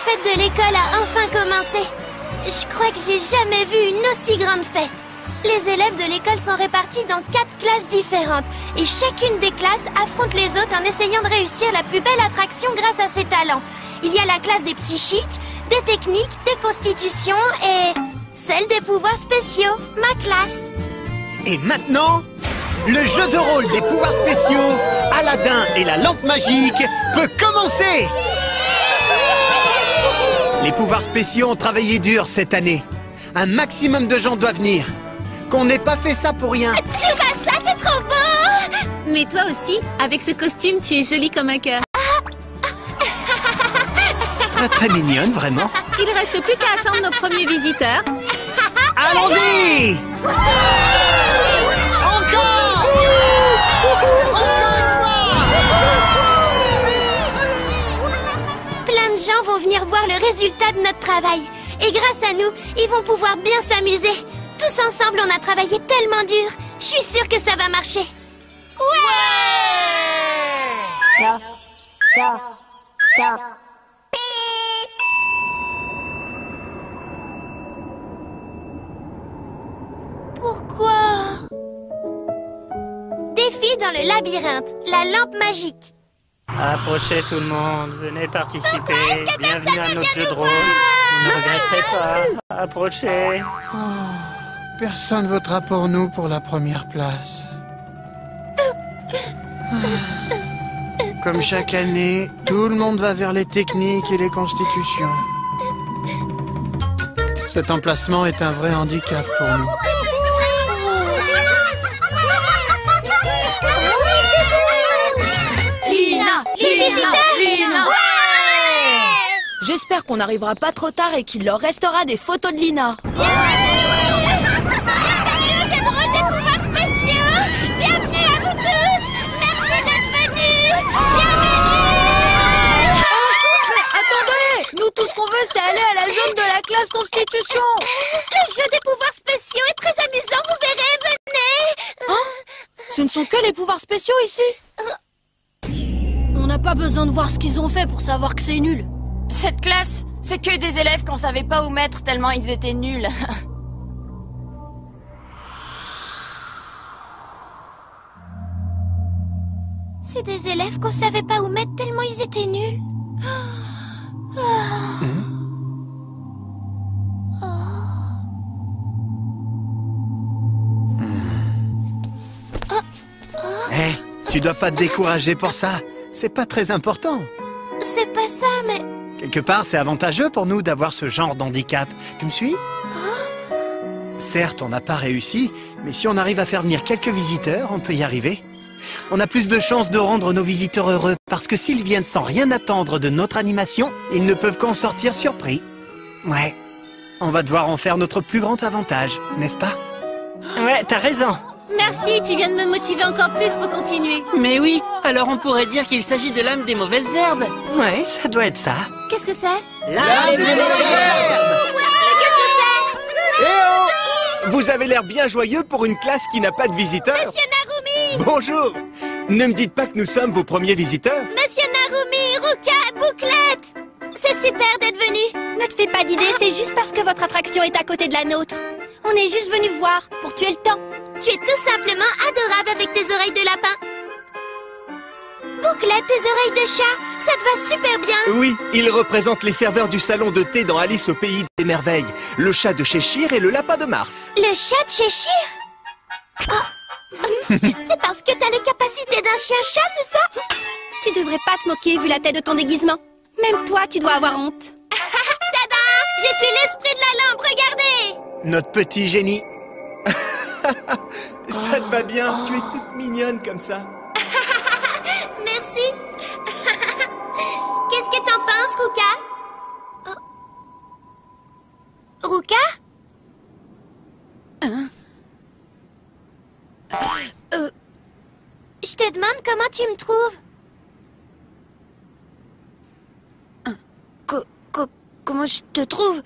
fête de l'école a enfin commencé. Je crois que j'ai jamais vu une aussi grande fête. Les élèves de l'école sont répartis dans 4 classes différentes et chacune des classes affronte les autres en essayant de réussir la plus belle attraction grâce à ses talents. Il y a la classe des psychiques, des techniques, des constitutions et celle des pouvoirs spéciaux, ma classe. Et maintenant, le jeu de rôle des pouvoirs spéciaux, Aladdin et la lampe magique, peut commencer! Les pouvoirs spéciaux ont travaillé dur cette année. Un maximum de gens doivent venir. Qu'on n'ait pas fait ça pour rien. Tsubasa, t'es trop beau! Mais toi aussi, avec ce costume, tu es jolie comme un cœur. Très très mignonne, vraiment. Il reste plus qu'à attendre nos premiers visiteurs. Allons-y! Encore! Plein de gens vont venir voir le résultat de notre travail. Et grâce à nous, ils vont pouvoir bien s'amuser. Tous ensemble, on a travaillé tellement dur. Je suis sûre que ça va marcher. Ouais! Pourquoi? Défi dans le labyrinthe, la lampe magique. Approchez tout le monde, venez participer. est-ce que Bienvenue à notre jeu de rôle. Vous ne regretterez pas. Approchez. Personne votera pour nous pour la première place. Comme chaque année, tout le monde va vers les techniques et les constitutions. Cet emplacement est un vrai handicap pour nous. Lina! J'espère qu'on n'arrivera pas trop tard et qu'il leur restera des photos de Lina. Bienvenue au jeu de rôle des pouvoirs spéciaux! Bienvenue à vous tous! Merci d'être venus! Bienvenue! Mais attendez! Nous, tout ce qu'on veut, c'est aller à la zone de la classe Constitution. Le jeu des pouvoirs spéciaux est très amusant, vous verrez, venez! Ce ne sont que les pouvoirs spéciaux ici. On n'a pas besoin de voir ce qu'ils ont fait pour savoir que c'est nul. Cette classe, c'est que des élèves qu'on savait pas où mettre tellement ils étaient nuls. C'est des élèves qu'on savait pas où mettre tellement ils étaient nuls. Hé, tu dois pas te décourager pour ça. C'est pas très important. C'est pas ça, mais... Quelque part, c'est avantageux pour nous d'avoir ce genre d'handicap. Tu me suis? Certes, on n'a pas réussi, mais si on arrive à faire venir quelques visiteurs, on peut y arriver. On a plus de chances de rendre nos visiteurs heureux, parce que s'ils viennent sans rien attendre de notre animation, ils ne peuvent qu'en sortir surpris. Ouais, on va devoir en faire notre plus grand avantage, n'est-ce pas? Ouais, t'as raison. Merci, tu viens de me motiver encore plus pour continuer. Mais oui, alors on pourrait dire qu'il s'agit de l'âme des mauvaises herbes. Ouais, ça doit être ça. Qu'est-ce que c'est? L'âme des mauvaises herbes! Eh oh! Vous avez l'air bien joyeux pour une classe qui n'a pas de visiteurs. Monsieur Narumi! Bonjour! Ne me dites pas que nous sommes vos premiers visiteurs. Monsieur Narumi, Ruka, Bouclette! C'est super d'être venu. Ne te fais pas d'idée, c'est juste parce que votre attraction est à côté de la nôtre. On est juste venu voir, pour tuer le temps. Tu es tout simplement adorable avec tes oreilles de lapin. Bouclette, tes oreilles de chat, ça te va super bien. Oui, ils représentent les serveurs du salon de thé dans Alice au pays des merveilles. Le chat de Cheshire et le lapin de Mars. Le chat de Cheshire? Oh. C'est parce que t'as les capacités d'un chien-chat, c'est ça? Tu devrais pas te moquer vu la tête de ton déguisement. Même toi, tu dois avoir honte. Tada! Je suis l'esprit de la lampe, regardez! Notre petit génie. Ça te va bien, tu es toute mignonne comme ça. Merci. Qu'est-ce que t'en penses, Ruka? Oh. Ruka? Je te demande comment tu me trouves. Comment je te trouve?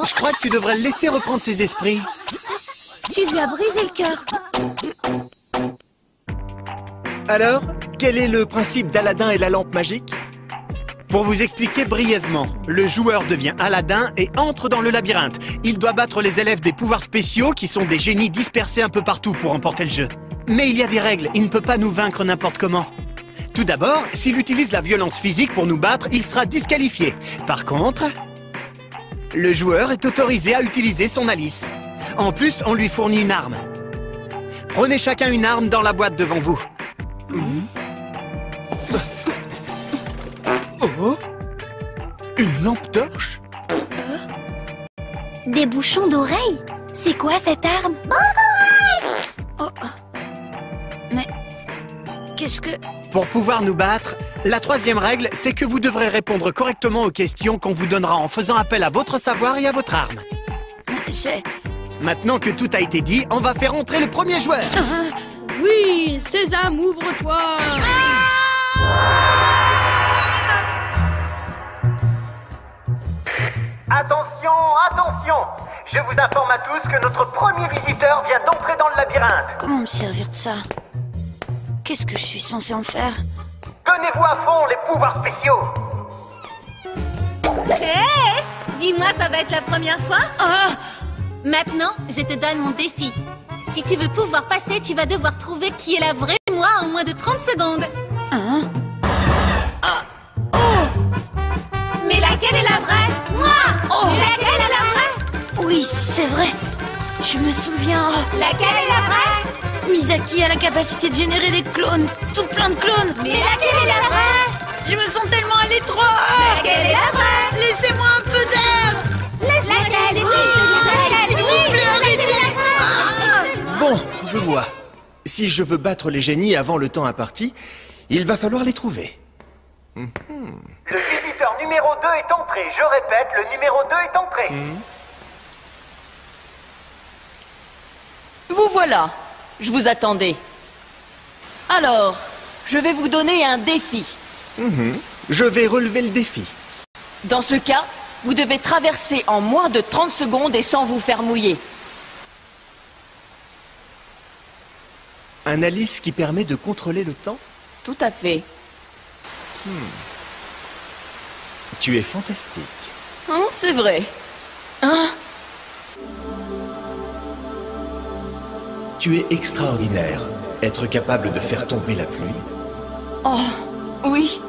Je crois que tu devrais le laisser reprendre ses esprits. Tu lui as brisé le cœur. Alors, quel est le principe d'Aladin et la lampe magique? Pour vous expliquer brièvement, le joueur devient Aladin et entre dans le labyrinthe. Il doit battre les élèves des pouvoirs spéciaux qui sont des génies dispersés un peu partout pour remporter le jeu. Mais il y a des règles, il ne peut pas nous vaincre n'importe comment. Tout d'abord, s'il utilise la violence physique pour nous battre, il sera disqualifié. Par contre, le joueur est autorisé à utiliser son Alice. En plus, on lui fournit une arme. Prenez chacun une arme dans la boîte devant vous. Oh, une lampe torche? Des bouchons d'oreilles? C'est quoi cette arme? Mais... qu'est-ce que... Pour pouvoir nous battre, la troisième règle, c'est que vous devrez répondre correctement aux questions qu'on vous donnera en faisant appel à votre savoir et à votre arme. C'est... Maintenant que tout a été dit, on va faire entrer le premier joueur. Oui, Sésame, ouvre-toi. Attention, attention! Je vous informe à tous que notre premier visiteur vient d'entrer dans le labyrinthe. Comment me servir de ça? Qu'est-ce que je suis censé en faire? Donnez-vous à fond les pouvoirs spéciaux. Hé, dis-moi, ça va être la première fois? Ah! Maintenant, je te donne mon défi. Si tu veux pouvoir passer, tu vas devoir trouver qui est la vraie moi en moins de 30 secondes. Hein? Mais laquelle est la vraie? Moi! Mais laquelle est la vraie? Oui, c'est vrai. Je me souviens... Laquelle est la vraie? Misaki a la capacité de générer des clones. Tout plein de clones. Mais laquelle est la vraie? Je me sens tellement à l'étroit. Laquelle est la vraie? Laissez-moi un peu d'air. Laquelle est S'il vous plaît, arrêtez. Bon, je vois. Si je veux battre les génies avant le temps imparti, il va falloir les trouver. Le visiteur numéro 2 est entré. Je répète, le numéro 2 est entré. Vous voilà. Je vous attendais. Alors, je vais vous donner un défi. Je vais relever le défi. Dans ce cas, vous devez traverser en moins de 30 secondes et sans vous faire mouiller. Un Alice qui permet de contrôler le temps? Tout à fait. Tu es fantastique. Hein, c'est vrai. Hein? Tu es extraordinaire. Être capable de faire tomber la pluie. Oh, oui.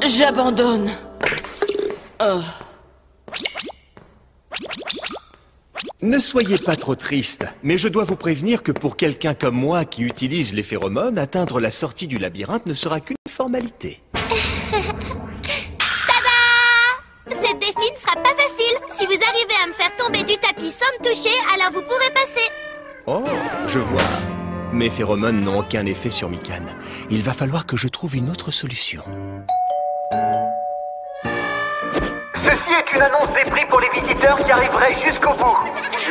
J'abandonne. Oh. Ne soyez pas trop triste, mais je dois vous prévenir que pour quelqu'un comme moi qui utilise les phéromones, atteindre la sortie du labyrinthe ne sera qu'une formalité. Ce défi ne sera pas facile. Si vous arrivez à me faire tomber du tapis sans me toucher, alors vous pourrez passer. Oh, je vois. Mes phéromones n'ont aucun effet sur Mikan. Il va falloir que je trouve une autre solution. Ceci est une annonce des prix pour les visiteurs qui arriveraient jusqu'au bout.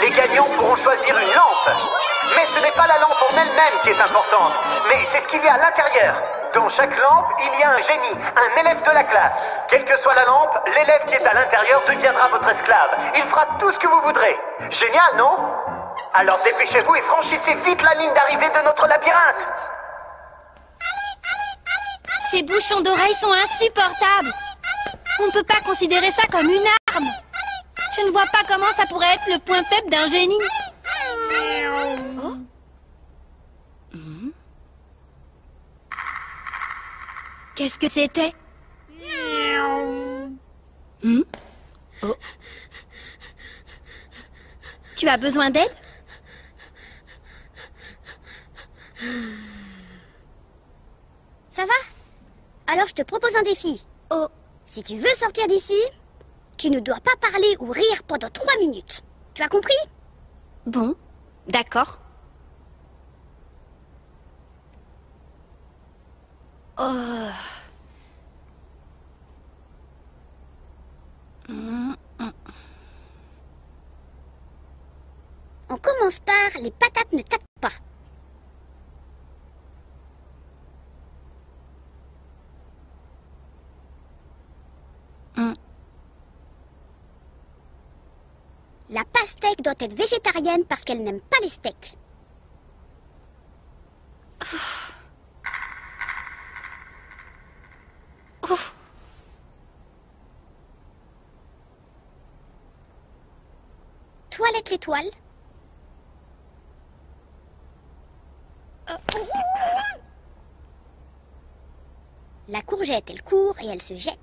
Les gagnants pourront choisir une lampe. Mais ce n'est pas la lampe en elle-même qui est importante, mais c'est ce qu'il y a à l'intérieur. Dans chaque lampe, il y a un génie, un élève de la classe. Quelle que soit la lampe, l'élève qui est à l'intérieur deviendra votre esclave. Il fera tout ce que vous voudrez. Génial, non? Alors dépêchez-vous et franchissez vite la ligne d'arrivée de notre labyrinthe. Ces bouchons d'oreilles sont insupportables. On ne peut pas considérer ça comme une arme. Je ne vois pas comment ça pourrait être le point faible d'un génie. Qu'est-ce que c'était? Oh. Tu as besoin d'aide? Ça va? Alors je te propose un défi. Oh, si tu veux sortir d'ici, tu ne dois pas parler ou rire pendant 3 minutes. Tu as compris? Bon, d'accord. Oh. On commence par les patates ne tâtent pas. steak doit être végétarienne parce qu'elle n'aime pas les steaks. Ouf. Toilette l'étoile. La courgette, elle court et elle se jette.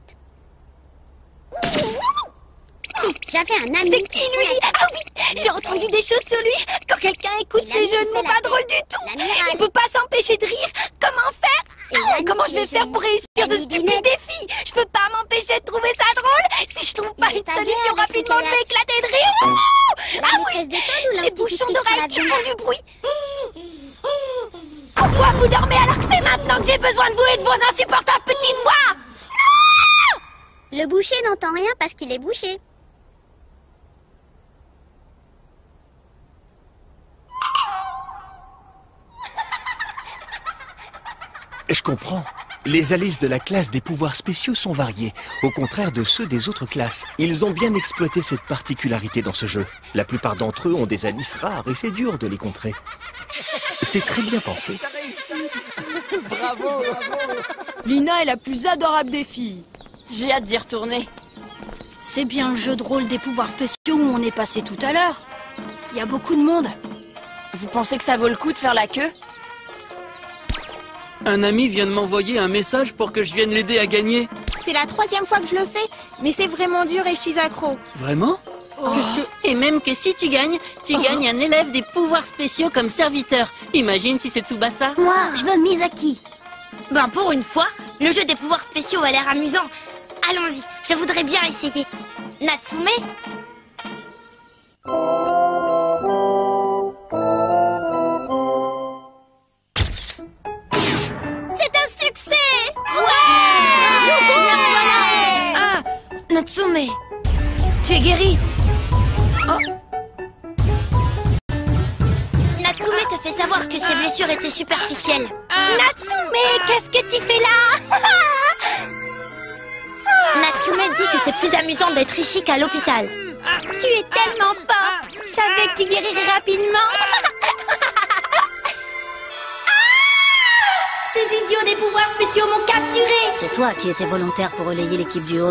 J'avais un ami... C'est qui lui? Ah oui, j'ai entendu des choses sur lui. Quand quelqu'un écoute ces jeux de mots pas drôles du tout, il peut pas s'empêcher de rire. Comment faire? Comment je vais faire pour réussir ce stupide défi? Je peux pas m'empêcher de trouver ça drôle. Si je trouve pas une solution rapidement, je vais éclater de rire. Ah oui, les bouchons d'oreilles qui font du bruit. Pourquoi vous dormez alors que c'est maintenant que j'ai besoin de vous et de vos insupportables petites voix? Le boucher n'entend rien parce qu'il est bouché. Je comprends. Les Alice de la classe des pouvoirs spéciaux sont variés, au contraire de ceux des autres classes. Ils ont bien exploité cette particularité dans ce jeu. La plupart d'entre eux ont des Alice rares et c'est dur de les contrer. C'est très bien pensé. Bravo, bravo. Lina est la plus adorable des filles. J'ai hâte d'y retourner. C'est bien le jeu de rôle des pouvoirs spéciaux où on est passé tout à l'heure. Il y a beaucoup de monde. Vous pensez que ça vaut le coup de faire la queue? Un ami vient de m'envoyer un message pour que je vienne l'aider à gagner. C'est la 3e fois que je le fais, mais c'est vraiment dur et je suis accro. Vraiment? Et même que si tu gagnes un élève des pouvoirs spéciaux comme serviteur. Imagine si c'est Tsubasa. Moi, je veux Misaki. Ben, pour une fois, le jeu des pouvoirs spéciaux a l'air amusant. Allons-y, je voudrais bien essayer. Natsume? C'est un succès! Ouais! Ah, Natsume, tu es guérie. Natsume te fait savoir que ses blessures étaient superficielles. Natsume, qu'est-ce que tu fais là? Natsume dit que c'est plus amusant d'être ici qu'à l'hôpital. Tu es tellement fort. Je savais que tu guérirais rapidement. Ces idiots des pouvoirs spéciaux m'ont capturé. C'est toi qui étais volontaire pour relayer l'équipe du haut.